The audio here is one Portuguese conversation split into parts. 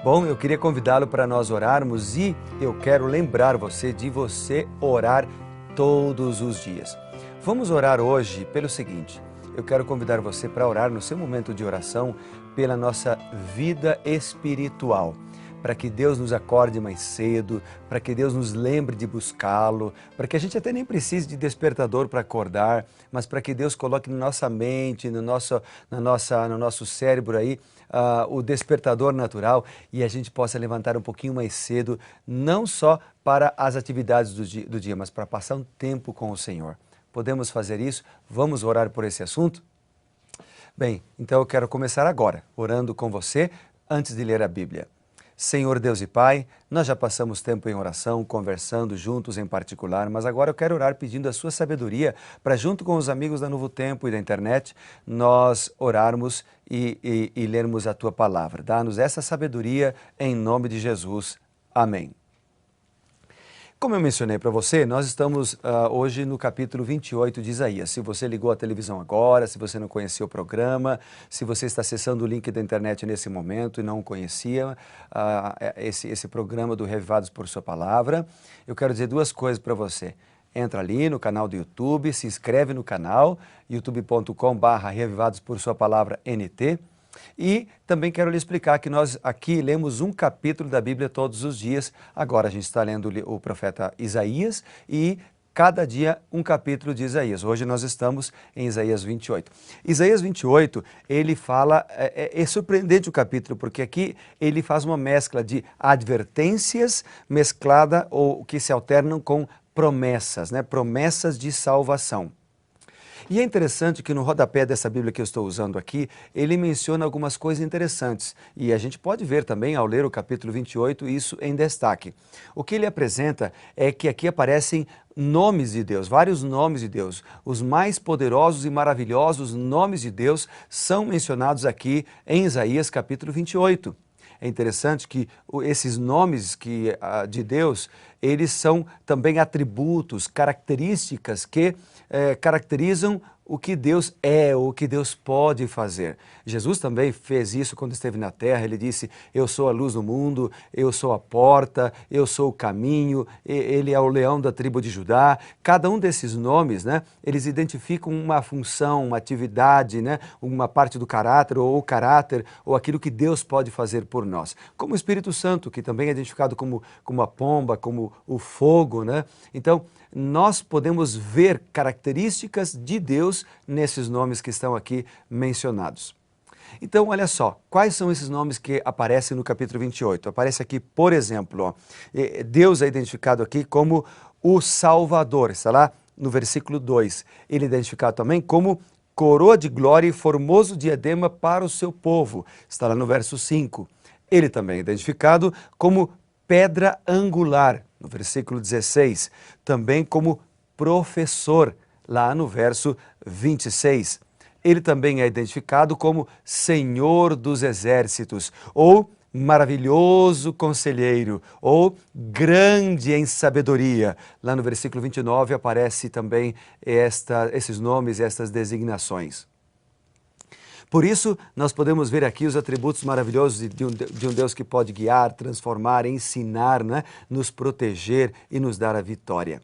Bom, eu queria convidá-lo para nós orarmos e eu quero lembrar você de você orar todos os dias. Vamos orar hoje pelo seguinte: eu quero convidar você para orar no seu momento de oração pela nossa vida espiritual, para que Deus nos acorde mais cedo, para que Deus nos lembre de buscá-lo, para que a gente até nem precise de despertador para acordar, mas para que Deus coloque na nossa mente, no nosso cérebro aí, o despertador natural e a gente possa levantar um pouquinho mais cedo, não só para as atividades do dia, mas para passar um tempo com o Senhor. Podemos fazer isso? Vamos orar por esse assunto? Bem, então eu quero começar agora, orando com você, antes de ler a Bíblia. Senhor Deus e Pai, nós já passamos tempo em oração, conversando juntos em particular, mas agora eu quero orar pedindo a sua sabedoria para, junto com os amigos da Novo Tempo e da internet, nós orarmos e lermos a Tua Palavra. Dá-nos essa sabedoria em nome de Jesus. Amém. Como eu mencionei para você, nós estamos hoje no capítulo 28 de Isaías. Se você ligou a televisão agora, se você não conhecia o programa, se você está acessando o link da internet nesse momento e não conhecia esse programa do Revivados por Sua Palavra, eu quero dizer duas coisas para você. Entra ali no canal do YouTube, se inscreve no canal, youtube.com/Revivados por Sua Palavra NT. E também quero lhe explicar que nós aqui lemos um capítulo da Bíblia todos os dias. Agora a gente está lendo o profeta Isaías e cada dia um capítulo de Isaías. Hoje nós estamos em Isaías 28. Isaías 28, ele fala, é surpreendente o capítulo, porque aqui ele faz uma mescla de advertências mesclada ou que se alternam com promessas, né? Promessas de salvação. E é interessante que no rodapé dessa Bíblia que eu estou usando aqui, ele menciona algumas coisas interessantes. E a gente pode ver também, ao ler o capítulo 28, isso em destaque. O que ele apresenta é que aqui aparecem nomes de Deus, vários nomes de Deus. Os mais poderosos e maravilhosos nomes de Deus são mencionados aqui em Isaías capítulo 28. É interessante que esses nomes de Deus, eles são também atributos, características que caracterizam o que Deus é, o que Deus pode fazer. Jesus também fez isso quando esteve na terra. Ele disse: eu sou a luz do mundo, eu sou a porta, eu sou o caminho, ele é o leão da tribo de Judá. Cada um desses nomes, né, eles identificam uma função, uma atividade, né, uma parte do caráter, ou aquilo que Deus pode fazer por nós. Como o Espírito Santo, que também é identificado como a pomba, como o fogo, né? Então, nós podemos ver características de Deus nesses nomes que estão aqui mencionados. Então, olha só, quais são esses nomes que aparecem no capítulo 28? Aparece aqui, por exemplo, Deus é identificado aqui como o Salvador, está lá no versículo 2. Ele é identificado também como coroa de glória e formoso diadema para o seu povo, está lá no verso 5. Ele também é identificado como pedra angular, no versículo 16, também como professor, lá no verso 26. Ele também é identificado como Senhor dos Exércitos, ou maravilhoso conselheiro, ou grande em sabedoria. Lá no versículo 29 aparece também esses nomes, estas designações. Por isso, nós podemos ver aqui os atributos maravilhosos de um Deus que pode guiar, transformar, ensinar, né? Nos proteger e nos dar a vitória.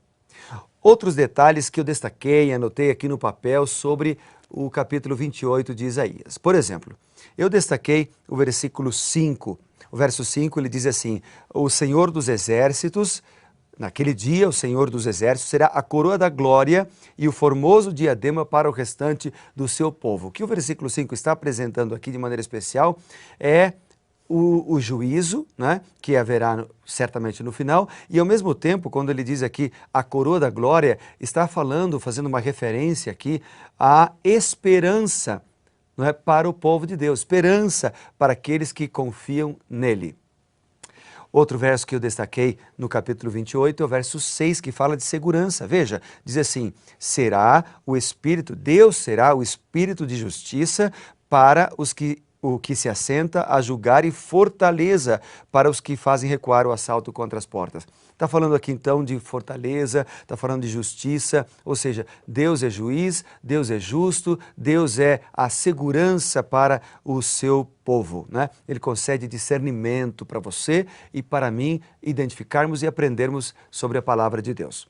Outros detalhes que eu destaquei, anotei aqui no papel sobre o capítulo 28 de Isaías. Por exemplo, eu destaquei o versículo 5. O verso 5 ele diz assim: o Senhor dos Exércitos, naquele dia, o Senhor dos Exércitos será a coroa da glória e o formoso diadema para o restante do seu povo. O que o versículo 5 está apresentando aqui de maneira especial é o juízo, né, que haverá certamente no final, e ao mesmo tempo, quando ele diz aqui a coroa da glória, está fazendo uma referência aqui à esperança, não é, para o povo de Deus, esperança para aqueles que confiam nele. Outro verso que eu destaquei no capítulo 28 é o verso 6, que fala de segurança. Veja, diz assim: Deus será o Espírito de justiça para os que o que se assenta a julgar e fortaleza para os que fazem recuar o assalto contra as portas. Está falando aqui então de fortaleza, está falando de justiça, ou seja, Deus é juiz, Deus é justo, Deus é a segurança para o seu povo, né? Ele concede discernimento para você e para mim identificarmos e aprendermos sobre a palavra de Deus.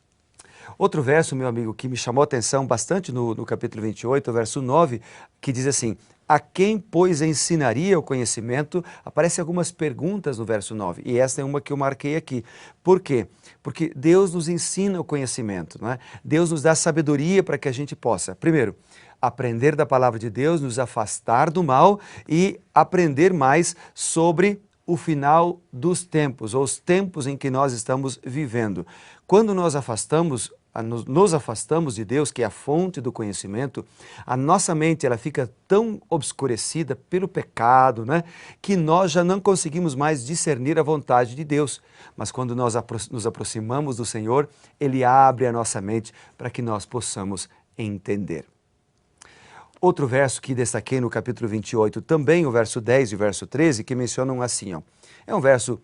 Outro verso, meu amigo, que me chamou a atenção bastante no capítulo 28, verso 9, que diz assim: a quem, pois, ensinaria o conhecimento? Aparecem algumas perguntas no verso 9, e essa é uma que eu marquei aqui. Por quê? Porque Deus nos ensina o conhecimento, não é? Deus nos dá sabedoria para que a gente possa, primeiro, aprender da palavra de Deus, nos afastar do mal e aprender mais sobre o final dos tempos, ou os tempos em que nós estamos vivendo. Quando nos afastamos de Deus, que é a fonte do conhecimento, a nossa mente ela fica tão obscurecida pelo pecado, né, que nós já não conseguimos mais discernir a vontade de Deus. Mas quando nós nos aproximamos do Senhor, Ele abre a nossa mente para que nós possamos entender. Outro verso que destaquei no capítulo 28, também o verso 10 e o verso 13, que mencionam assim, ó. É um verso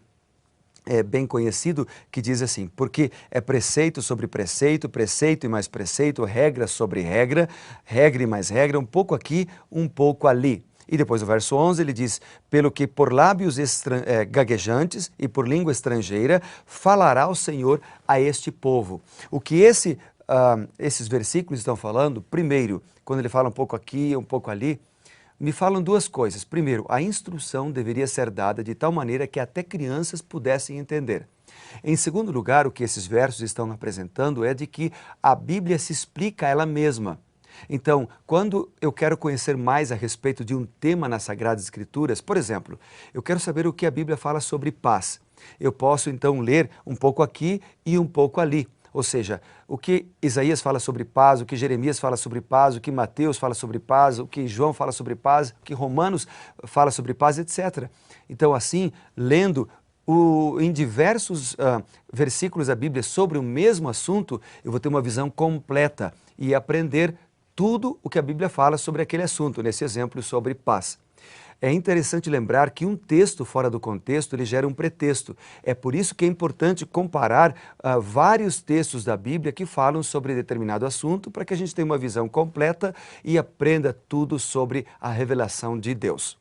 bem conhecido, que diz assim: porque é preceito sobre preceito, preceito e mais preceito, regra sobre regra, regra e mais regra, um pouco aqui, um pouco ali. E depois o verso 11 ele diz: pelo que por lábios gaguejantes e por língua estrangeira falará o Senhor a este povo. O que esses versículos estão falando, primeiro, quando ele fala um pouco aqui, um pouco ali, me falam duas coisas. Primeiro, a instrução deveria ser dada de tal maneira que até crianças pudessem entender. Em segundo lugar, o que esses versos estão apresentando é de que a Bíblia se explica a ela mesma. Então, quando eu quero conhecer mais a respeito de um tema nas Sagradas Escrituras, por exemplo, eu quero saber o que a Bíblia fala sobre paz. Eu posso então ler um pouco aqui e um pouco ali. Ou seja, o que Isaías fala sobre paz, o que Jeremias fala sobre paz, o que Mateus fala sobre paz, o que João fala sobre paz, o que Romanos fala sobre paz, etc. Então, assim, lendo em diversos versículos da Bíblia sobre o mesmo assunto, eu vou ter uma visão completa e aprender tudo o que a Bíblia fala sobre aquele assunto, nesse exemplo sobre paz. É interessante lembrar que um texto fora do contexto, ele gera um pretexto. É por isso que é importante comparar vários textos da Bíblia que falam sobre determinado assunto, para que a gente tenha uma visão completa e aprenda tudo sobre a revelação de Deus.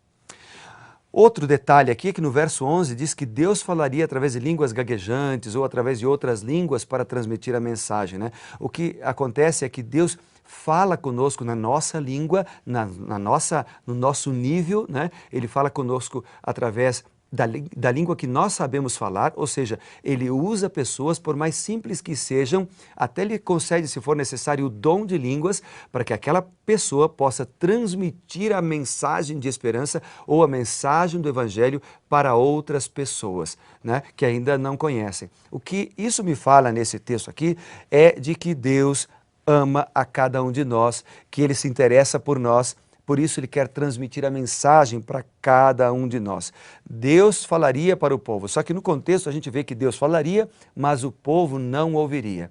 Outro detalhe aqui é que no verso 11 diz que Deus falaria através de línguas gaguejantes ou através de outras línguas para transmitir a mensagem, né? O que acontece é que Deus fala conosco na nossa língua, no nosso nível, né? Ele fala conosco através da língua que nós sabemos falar, ou seja, Ele usa pessoas, por mais simples que sejam, até Ele concede, se for necessário, o dom de línguas, para que aquela pessoa possa transmitir a mensagem de esperança ou a mensagem do Evangelho para outras pessoas, né, que ainda não conhecem. O que isso me fala nesse texto aqui é de que Deus ama a cada um de nós, que Ele se interessa por nós, por isso Ele quer transmitir a mensagem para cada um de nós. Deus falaria para o povo, só que no contexto a gente vê que Deus falaria, mas o povo não ouviria.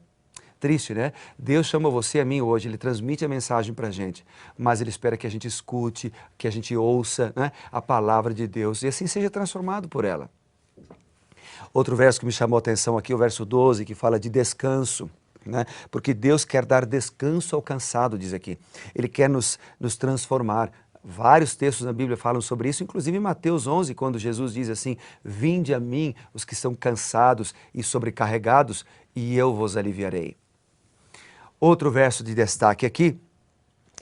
Triste, né? Deus chama você e a mim hoje, Ele transmite a mensagem para a gente, mas Ele espera que a gente escute, que a gente ouça, né, a palavra de Deus e assim seja transformado por ela. Outro verso que me chamou a atenção aqui, o verso 12, que fala de descanso. Né? Porque Deus quer dar descanso ao cansado, diz aqui. Ele quer nos transformar. Vários textos na Bíblia falam sobre isso, inclusive em Mateus 11, quando Jesus diz assim: vinde a mim os que são cansados e sobrecarregados, e eu vos aliviarei. Outro verso de destaque aqui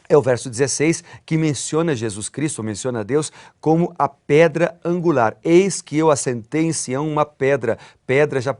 é o verso 16, que menciona Jesus Cristo, menciona Deus como a pedra angular. Eis que eu assentei em Sião uma pedra já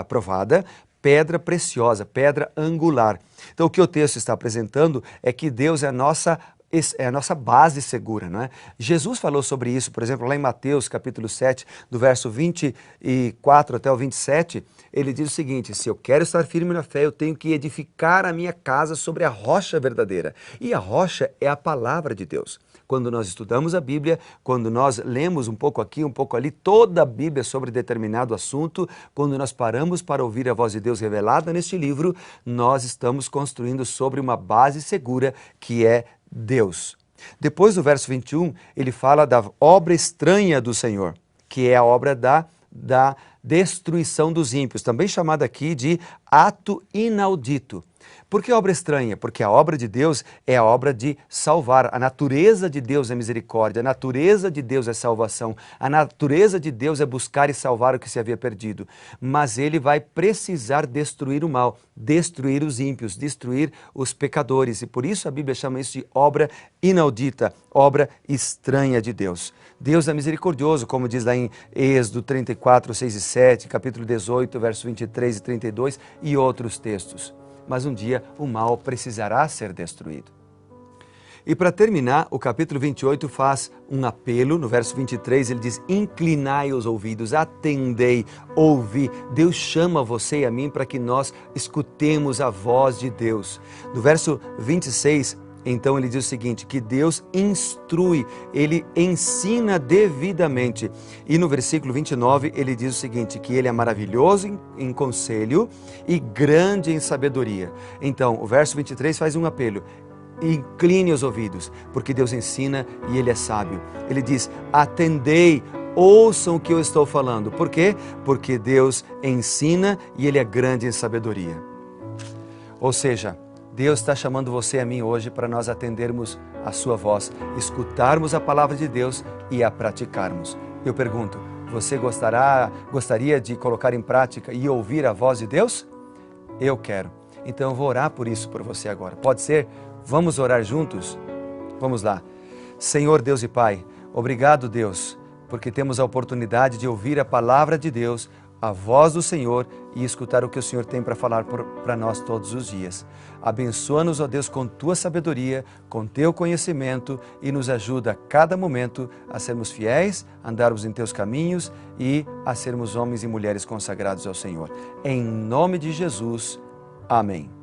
provada, pedra preciosa, pedra angular. Então, o que o texto está apresentando é que Deus é a nossa base segura, não é? Jesus falou sobre isso, por exemplo, lá em Mateus, capítulo 7, do verso 24 até o 27, ele diz o seguinte: se eu quero estar firme na fé, eu tenho que edificar a minha casa sobre a rocha verdadeira. E a rocha é a palavra de Deus. Quando nós estudamos a Bíblia, quando nós lemos um pouco aqui, um pouco ali, toda a Bíblia sobre determinado assunto, quando nós paramos para ouvir a voz de Deus revelada neste livro, nós estamos construindo sobre uma base segura que é Deus. Depois do verso 21, ele fala da obra estranha do Senhor, que é a obra da destruição dos ímpios, também chamada aqui de ato inaudito. Por que obra estranha? Porque a obra de Deus é a obra de salvar. A natureza de Deus é misericórdia, a natureza de Deus é salvação, a natureza de Deus é buscar e salvar o que se havia perdido. Mas ele vai precisar destruir o mal, destruir os ímpios, destruir os pecadores. E por isso a Bíblia chama isso de obra inaudita, obra estranha de Deus. Deus é misericordioso, como diz lá em Êxodo 34, 6 e 7, capítulo 18, versos 23 e 32 e outros textos. Mas um dia o mal precisará ser destruído. E para terminar, o capítulo 28 faz um apelo. No verso 23 ele diz: inclinai os ouvidos, atendei, ouvi. Deus chama você e a mim para que nós escutemos a voz de Deus. No verso 26, então ele diz o seguinte, que Deus instrui, ele ensina devidamente. E no versículo 29 ele diz o seguinte, que ele é maravilhoso em conselho e grande em sabedoria. Então o verso 23 faz um apelo: incline os ouvidos, porque Deus ensina e ele é sábio. Ele diz: atendei, ouçam o que eu estou falando. Por quê? Porque Deus ensina e ele é grande em sabedoria. Ou seja, Deus está chamando você e a mim hoje para nós atendermos a sua voz, escutarmos a palavra de Deus e a praticarmos. Eu pergunto, você gostaria de colocar em prática e ouvir a voz de Deus? Eu quero. Então eu vou orar por isso por você agora. Pode ser? Vamos orar juntos? Vamos lá. Senhor Deus e Pai, obrigado, Deus, porque temos a oportunidade de ouvir a palavra de Deus, a voz do Senhor e escutar o que o Senhor tem para falar para nós todos os dias. Abençoa-nos, ó Deus, com Tua sabedoria, com Teu conhecimento e nos ajuda a cada momento a sermos fiéis, a andarmos em Teus caminhos e a sermos homens e mulheres consagrados ao Senhor. Em nome de Jesus, amém.